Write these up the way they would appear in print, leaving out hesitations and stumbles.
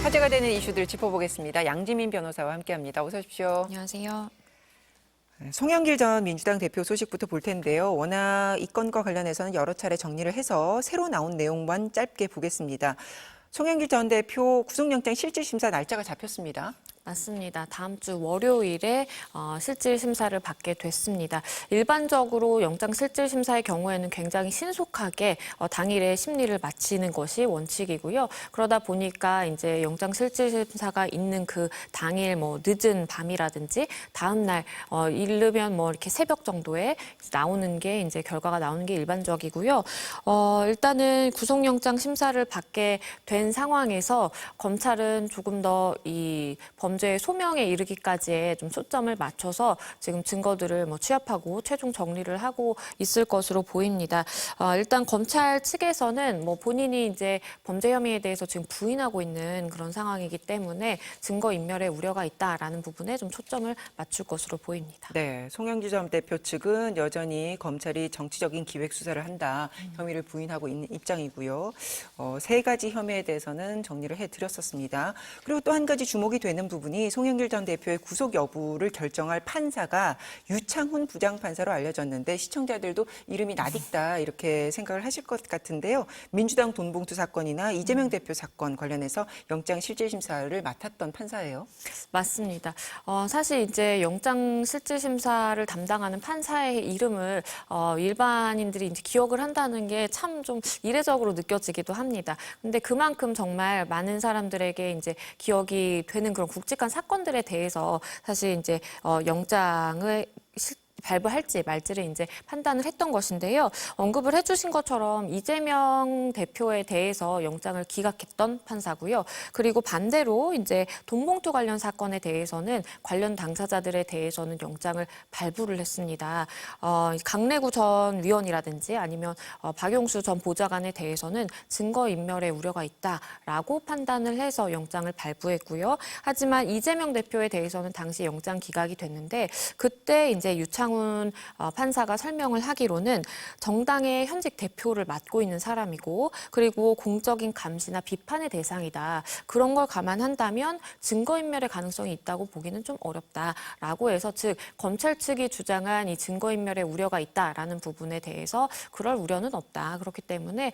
화제가 되는 이슈들 짚어보겠습니다. 양지민 변호사와 함께합니다. 어서 오십시오. 안녕하세요. 송영길 전 민주당 대표 소식부터 볼 텐데요. 워낙 이 건과 관련해서는 여러 차례 정리를 해서 새로 나온 내용만 짧게 보겠습니다. 송영길 전 대표 구속영장 실질심사 날짜가 잡혔습니다. 맞습니다. 다음 주 월요일에 실질 심사를 받게 됐습니다. 일반적으로 영장 실질 심사의 경우에는 굉장히 신속하게 당일에 심리를 마치는 것이 원칙이고요. 그러다 보니까 이제 영장 실질 심사가 있는 그 당일 늦은 밤이라든지 다음 날 이르면 이렇게 새벽 정도에 나오는 게 이제 결과가 나오는 게 일반적이고요. 일단은 구속영장 심사를 받게 된 상황에서 검찰은 조금 더 이 범죄의 소명에 이르기까지의 좀 초점을 맞춰서 지금 증거들을 취합하고 최종 정리를 하고 있을 것으로 보입니다. 일단 검찰 측에서는 본인이 이제 범죄 혐의에 대해서 지금 부인하고 있는 그런 상황이기 때문에 증거 인멸의 우려가 있다라는 부분에 좀 초점을 맞출 것으로 보입니다. 네, 송영길 전 대표 측은 여전히 검찰이 정치적인 기획 수사를 한다 혐의를 부인하고 있는 입장이고요. 세 가지 혐의에 대해서는 정리를 해드렸었습니다. 그리고 또 한 가지 주목이 되는 부분이 송영길 전 대표의 구속 여부를 결정할 판사가 유창훈 부장판사로 알려졌는데 시청자들도 이름이 낯익다 이렇게 생각을 하실 것 같은데요. 민주당 돈봉투 사건이나 이재명 대표 사건 관련해서 영장 실질심사를 맡았던 판사예요. 맞습니다. 사실 이제 영장 실질 심사를 담당하는 판사의 이름을 일반인들이 이제 기억을 한다는 게 참 좀 이례적으로 느껴지기도 합니다. 근데 그만큼 정말 많은 사람들에게 이제 기억이 되는 그런 굵직한 사건들에 대해서 사실 이제 영장을 발부할지 말지를 이제 판단을 했던 것인데요. 언급을 해주신 것처럼 이재명 대표에 대해서 영장을 기각했던 판사고요. 그리고 반대로 이제 돈봉투 관련 사건에 대해서는 관련 당사자들에 대해서는 영장을 발부를 했습니다. 강래구 전 위원이라든지 아니면 박용수 전 보좌관에 대해서는 증거인멸의 우려가 있다라고 판단을 해서 영장을 발부했고요. 하지만 이재명 대표에 대해서는 당시 영장 기각이 됐는데 그때 이제 유창훈 판사가 설명을 하기로는 정당의 현직 대표를 맡고 있는 사람이고 그리고 공적인 감시나 비판의 대상이다. 그런 걸 감안한다면 증거인멸의 가능성이 있다고 보기는 좀 어렵다라고 해서 즉 검찰 측이 주장한 이 증거인멸의 우려가 있다라는 부분에 대해서 그럴 우려는 없다. 그렇기 때문에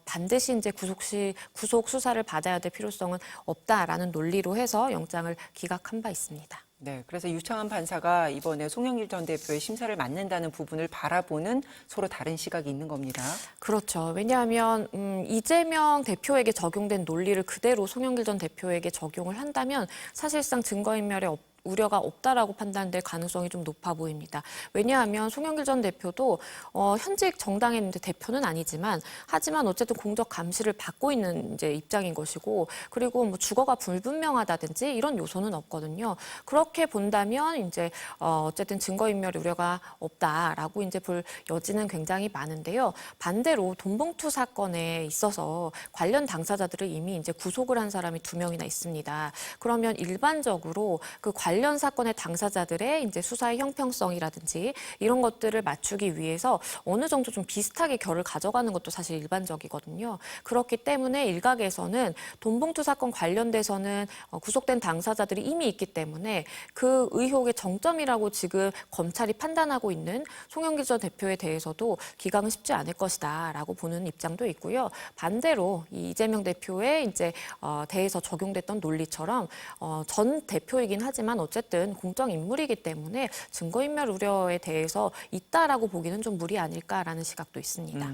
반드시 이제 구속 수사를 받아야 될 필요성은 없다라는 논리로 해서 영장을 기각한 바 있습니다. 네, 그래서 유창한 판사가 이번에 송영길 전 대표의 심사를 맡는다는 부분을 바라보는 서로 다른 시각이 있는 겁니다. 그렇죠. 왜냐하면 이재명 대표에게 적용된 논리를 그대로 송영길 전 대표에게 적용을 한다면 사실상 증거인멸의 우려가 없다라고 판단될 가능성이 좀 높아 보입니다. 왜냐하면 송영길 전 대표도 현직 정당의 대표는 아니지만 하지만 어쨌든 공적 감시를 받고 있는 이제 입장인 것이고 그리고 주거가 불분명하다든지 이런 요소는 없거든요. 그렇게 본다면 이제 어쨌든 증거인멸 우려가 없다라고 이제 볼 여지는 굉장히 많은데요. 반대로 돈봉투 사건에 있어서 관련 당사자들을 이미 이제 구속을 한 사람이 2명이나 있습니다. 그러면 일반적으로 그 관련 사건의 당사자들의 이제 수사의 형평성이라든지 이런 것들을 맞추기 위해서 어느 정도 좀 비슷하게 결을 가져가는 것도 사실 일반적이거든요. 그렇기 때문에 일각에서는 돈봉투 사건 관련돼서는 구속된 당사자들이 이미 있기 때문에 그 의혹의 정점이라고 지금 검찰이 판단하고 있는 송영길 전 대표에 대해서도 기각은 쉽지 않을 것이다라고 보는 입장도 있고요. 반대로 이 이재명 대표의 이제 대해서 적용됐던 논리처럼 전 대표이긴 하지만 어쨌든 공적 인물이기 때문에 증거인멸 우려에 대해서 있다라고 보기는 좀 무리 아닐까라는 시각도 있습니다.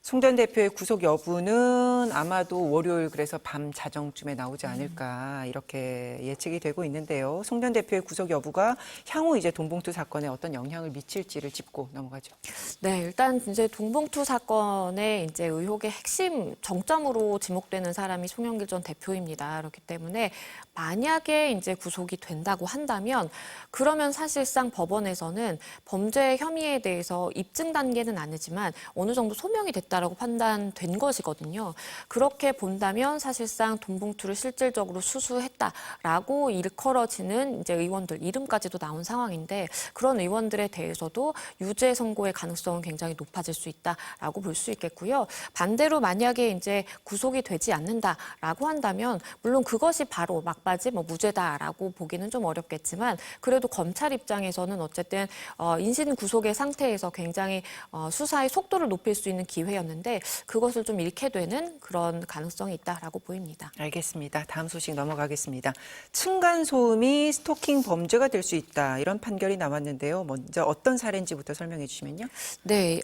송 전 대표의 구속 여부는 아마도 월요일 그래서 밤 자정쯤에 나오지 않을까 이렇게 예측이 되고 있는데요. 송 전 대표의 구속 여부가 향후 이제 돈봉투 사건에 어떤 영향을 미칠지를 짚고 넘어가죠. 네, 일단 이제 돈봉투 사건의 이제 의혹의 핵심 정점으로 지목되는 사람이 송영길 전 대표입니다. 그렇기 때문에 만약에 이제 구속이 된다고 한다면 그러면 사실상 법원에서는 범죄 혐의에 대해서 입증 단계는 아니지만 어느 정도 소명이 됐다. 있다라고 판단된 것이거든요. 그렇게 본다면 사실상 돈 봉투를 실질적으로 수수했다라고 일컬어지는 이제 의원들 이름까지도 나온 상황인데 그런 의원들에 대해서도 유죄 선고의 가능성은 굉장히 높아질 수 있다라고 볼 수 있겠고요. 반대로 만약에 이제 구속이 되지 않는다라고 한다면 물론 그것이 바로 막바지 무죄다라고 보기는 좀 어렵겠지만 그래도 검찰 입장에서는 어쨌든 인신 구속의 상태에서 굉장히 수사의 속도를 높일 수 있는 기회였는데 그것을 좀 잃게 되는 그런 가능성이 있다라고 보입니다. 알겠습니다. 다음 소식 넘어가겠습니다. 층간소음이 스토킹 범죄가 될 수 있다. 이런 판결이 나왔는데요. 먼저 어떤 사례인지부터 설명해 주시면요. 네,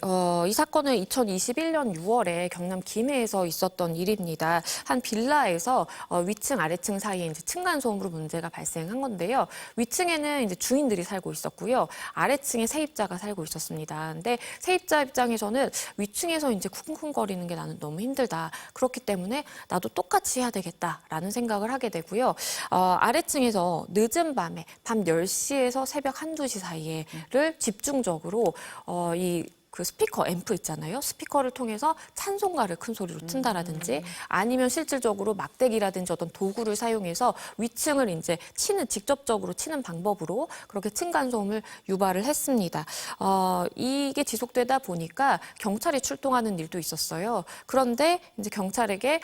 이 사건은 2021년 6월에 경남 김해에서 있었던 일입니다. 한 빌라에서 위층, 아래층 사이에 이제 층간소음으로 문제가 발생한 건데요. 위층에는 이제 주인들이 살고 있었고요. 아래층에 세입자가 살고 있었습니다. 근데 세입자 입장에서는 위층에서 이제 쿵쿵거리는 게 나는 너무 힘들다. 그렇기 때문에 나도 똑같이 해야 되겠다라는 생각을 하게 되고요. 아래층에서 늦은 밤에 밤 10시에서 새벽 1, 2시 사이에를 집중적으로 그 스피커 앰프 있잖아요. 스피커를 통해서 찬송가를 큰 소리로 튼다라든지 아니면 실질적으로 막대기라든지 어떤 도구를 사용해서 위층을 이제 직접적으로 치는 방법으로 그렇게 층간소음을 유발을 했습니다. 이게 지속되다 보니까 경찰이 출동하는 일도 있었어요. 그런데 이제 경찰에게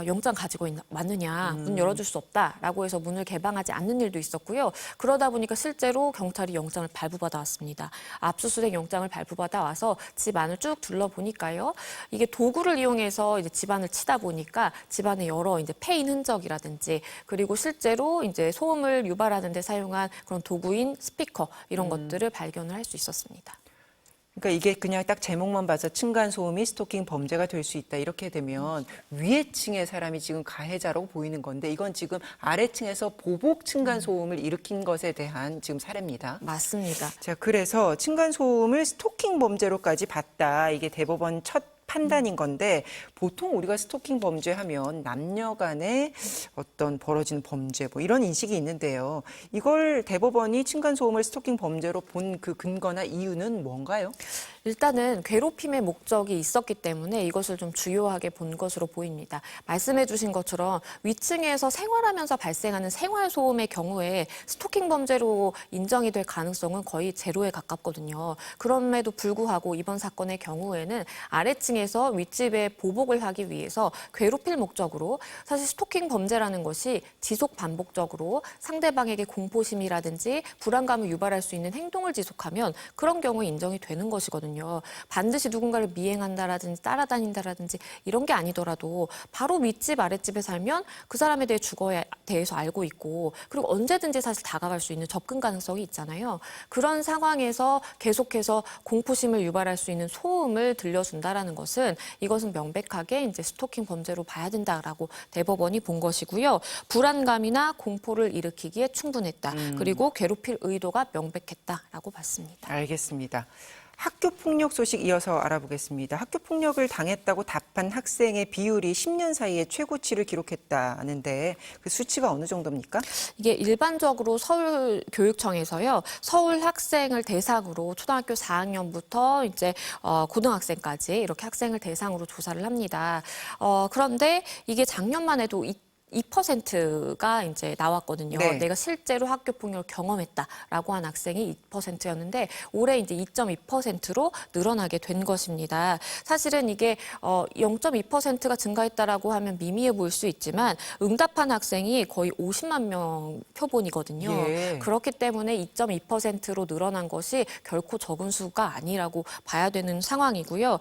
영장 가지고 왔느냐, 문 열어줄 수 없다라고 해서 문을 개방하지 않는 일도 있었고요. 그러다 보니까 실제로 경찰이 영장을 발부받아 왔습니다. 압수수색 영장을 발부받아 와서 집 안을 쭉 둘러보니까요. 이게 도구를 이용해서 이제 집안을 치다 보니까 집안에 여러 이제 패인 흔적이라든지 그리고 실제로 이제 소음을 유발하는 데 사용한 그런 도구인 스피커 이런 것들을 발견을 할 수 있었습니다. 그러니까 이게 그냥 딱 제목만 봐서 층간소음이 스토킹 범죄가 될 수 있다. 이렇게 되면 위에 층의 사람이 지금 가해자라고 보이는 건데 이건 지금 아래층에서 보복 층간소음을 일으킨 것에 대한 지금 사례입니다. 맞습니다. 자, 그래서 층간소음을 스토킹 범죄로까지 봤다. 이게 대법원 첫 판단인 건데 보통 우리가 스토킹 범죄하면 남녀 간에 어떤 벌어지는 범죄 이런 인식이 있는데요. 이걸 대법원이 층간소음을 스토킹 범죄로 본 그 근거나 이유는 뭔가요? 일단은 괴롭힘의 목적이 있었기 때문에 이것을 좀 주요하게 본 것으로 보입니다. 말씀해 주신 것처럼 위층에서 생활하면서 발생하는 생활소음의 경우에 스토킹 범죄로 인정이 될 가능성은 거의 제로에 가깝거든요. 그럼에도 불구하고 이번 사건의 경우에는 아래층에서 윗집에 보복을 하기 위해서 괴롭힐 목적으로 사실 스토킹 범죄라는 것이 지속 반복적으로 상대방에게 공포심이라든지 불안감을 유발할 수 있는 행동을 지속하면 그런 경우에 인정이 되는 것이거든요. 반드시 누군가를 미행한다라든지 따라다닌다라든지 이런 게 아니더라도 바로 윗집 아랫집에 살면 그 사람에 대해 주거에 대해서 알고 있고 그리고 언제든지 사실 다가갈 수 있는 접근 가능성이 있잖아요. 그런 상황에서 계속해서 공포심을 유발할 수 있는 소음을 들려준다라는 것은 이것은 명백하게 이제 스토킹 범죄로 봐야 된다라고 대법원이 본 것이고요. 불안감이나 공포를 일으키기에 충분했다. 그리고 괴롭힐 의도가 명백했다라고 봤습니다. 알겠습니다. 학교 폭력 소식 이어서 알아보겠습니다. 학교 폭력을 당했다고 답한 학생의 비율이 10년 사이에 최고치를 기록했다는데 그 수치가 어느 정도입니까? 이게 일반적으로 서울교육청에서요. 서울 학생을 대상으로 초등학교 4학년부터 이제 고등학생까지 이렇게 학생을 대상으로 조사를 합니다. 그런데 이게 작년만 해도 2%가 이제 나왔거든요. 네. 내가 실제로 학교 폭력을 경험했다라고 한 학생이 2%였는데 올해 이제 2.2%로 늘어나게 된 것입니다. 사실은 이게 0.2%가 증가했다라고 하면 미미해 보일 수 있지만 응답한 학생이 거의 50만 명 표본이거든요. 예. 그렇기 때문에 2.2%로 늘어난 것이 결코 적은 수가 아니라고 봐야 되는 상황이고요.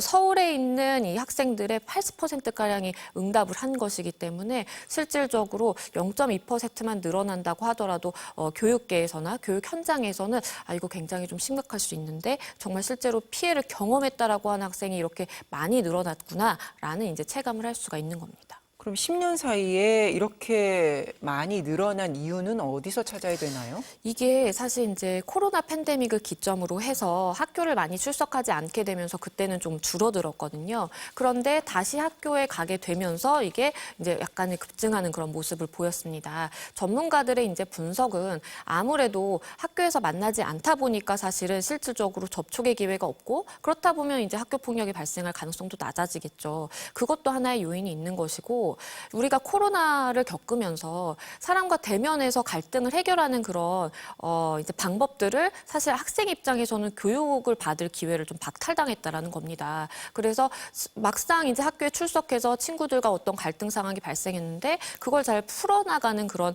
서울에 있는 이 학생들의 80%가량이 응답을 한 것이기 때문에 실질적으로 0.2%만 늘어난다고 하더라도 교육계에서나 교육 현장에서는 이거 굉장히 좀 심각할 수 있는데 정말 실제로 피해를 경험했다라고 하는 학생이 이렇게 많이 늘어났구나라는 이제 체감을 할 수가 있는 겁니다. 그럼 10년 사이에 이렇게 많이 늘어난 이유는 어디서 찾아야 되나요? 이게 사실 이제 코로나 팬데믹을 기점으로 해서 학교를 많이 출석하지 않게 되면서 그때는 좀 줄어들었거든요. 그런데 다시 학교에 가게 되면서 이게 이제 약간의 급증하는 그런 모습을 보였습니다. 전문가들의 이제 분석은 아무래도 학교에서 만나지 않다 보니까 사실은 실질적으로 접촉의 기회가 없고 그렇다 보면 이제 학교 폭력이 발생할 가능성도 낮아지겠죠. 그것도 하나의 요인이 있는 것이고 우리가 코로나를 겪으면서 사람과 대면해서 갈등을 해결하는 그런 이제 방법들을 사실 학생 입장에서는 교육을 받을 기회를 좀 박탈당했다라는 겁니다. 그래서 막상 이제 학교에 출석해서 친구들과 어떤 갈등 상황이 발생했는데 그걸 잘 풀어나가는 그런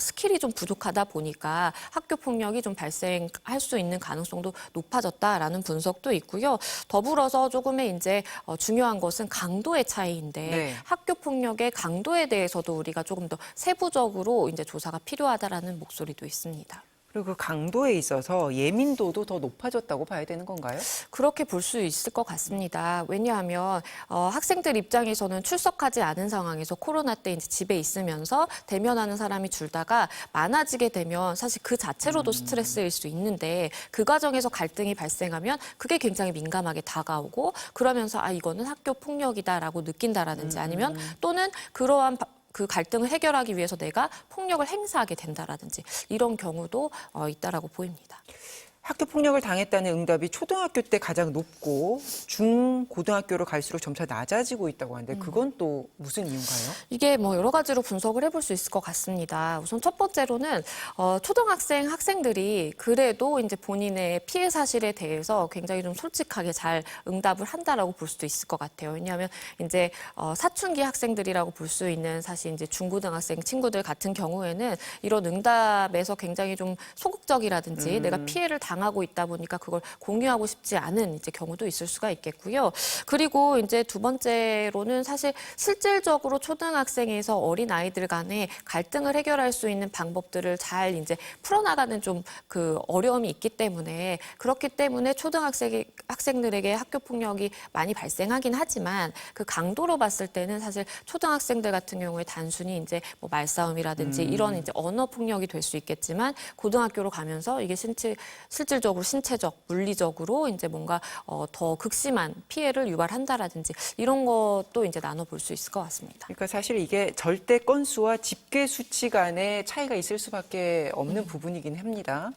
스킬이 좀 부족하다 보니까 학교 폭력이 좀 발생할 수 있는 가능성도 높아졌다라는 분석도 있고요. 더불어서 조금의 이제 중요한 것은 강도의 차이인데 네. 학교 폭력의 강도에 대해서도 우리가 조금 더 세부적으로 이제 조사가 필요하다라는 목소리도 있습니다. 그리고 그 강도에 있어서 예민도도 더 높아졌다고 봐야 되는 건가요? 그렇게 볼 수 있을 것 같습니다. 왜냐하면 학생들 입장에서는 출석하지 않은 상황에서 코로나 때 이제 집에 있으면서 대면하는 사람이 줄다가 많아지게 되면 사실 그 자체로도 스트레스일 수 있는데 그 과정에서 갈등이 발생하면 그게 굉장히 민감하게 다가오고 그러면서 아 이거는 학교 폭력이다라고 느낀다라든지 아니면 또는 그러한 그 갈등을 해결하기 위해서 내가 폭력을 행사하게 된다라든지 이런 경우도 있다라고 보입니다. 학교 폭력을 당했다는 응답이 초등학교 때 가장 높고 중, 고등학교로 갈수록 점차 낮아지고 있다고 하는데 그건 또 무슨 이유인가요? 이게 뭐 여러 가지로 분석을 해볼 수 있을 것 같습니다. 우선 첫 번째로는 초등학생 학생들이 그래도 이제 본인의 피해 사실에 대해서 굉장히 좀 솔직하게 잘 응답을 한다라고 볼 수도 있을 것 같아요. 왜냐하면 이제 사춘기 학생들이라고 볼 수 있는 사실 이제 중고등학생 친구들 같은 경우에는 이런 응답에서 굉장히 좀 소극적이라든지 내가 피해를 당하고 있다 보니까 그걸 공유하고 싶지 않은 이제 경우도 있을 수가 있겠고요. 그리고 이제 두 번째로는 사실 실질적으로 초등학생에서 어린 아이들 간에 갈등을 해결할 수 있는 방법들을 잘 이제 풀어나가는 좀 그 어려움이 있기 때문에 그렇기 때문에 학생들에게 학교 폭력이 많이 발생하긴 하지만 그 강도로 봤을 때는 사실 초등학생들 같은 경우에 단순히 이제 뭐 말싸움이라든지 이런 이제 언어 폭력이 될 수 있겠지만 고등학교로 가면서 이게 실질적으로 신체적, 물리적으로 이제 뭔가 더 극심한 피해를 유발한다라든지 이런 것도 이제 나눠볼 수 있을 것 같습니다. 그러니까 사실 이게 절대 건수와 집계 수치 간의 차이가 있을 수밖에 없는 부분이긴 합니다.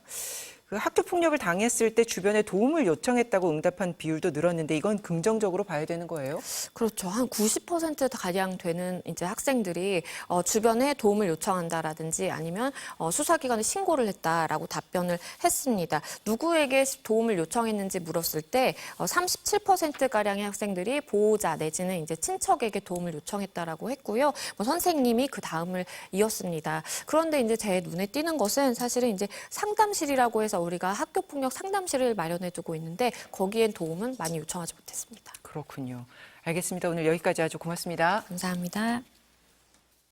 그 학교 폭력을 당했을 때 주변에 도움을 요청했다고 응답한 비율도 늘었는데 이건 긍정적으로 봐야 되는 거예요? 그렇죠. 한 90% 가량 되는 이제 학생들이 주변에 도움을 요청한다라든지 아니면 수사기관에 신고를 했다라고 답변을 했습니다. 누구에게 도움을 요청했는지 물었을 때 37%가량의 학생들이 보호자 내지는 이제 친척에게 도움을 요청했다라고 했고요. 뭐 선생님이 그 다음을 이었습니다. 그런데 이제 제 눈에 띄는 것은 사실은 이제 상담실이라고 해서 우리가 학교 폭력 상담실을 마련해두고 있는데 거기엔 도움은 많이 요청하지 못했습니다. 그렇군요. 알겠습니다. 오늘 여기까지 아주 고맙습니다. 감사합니다.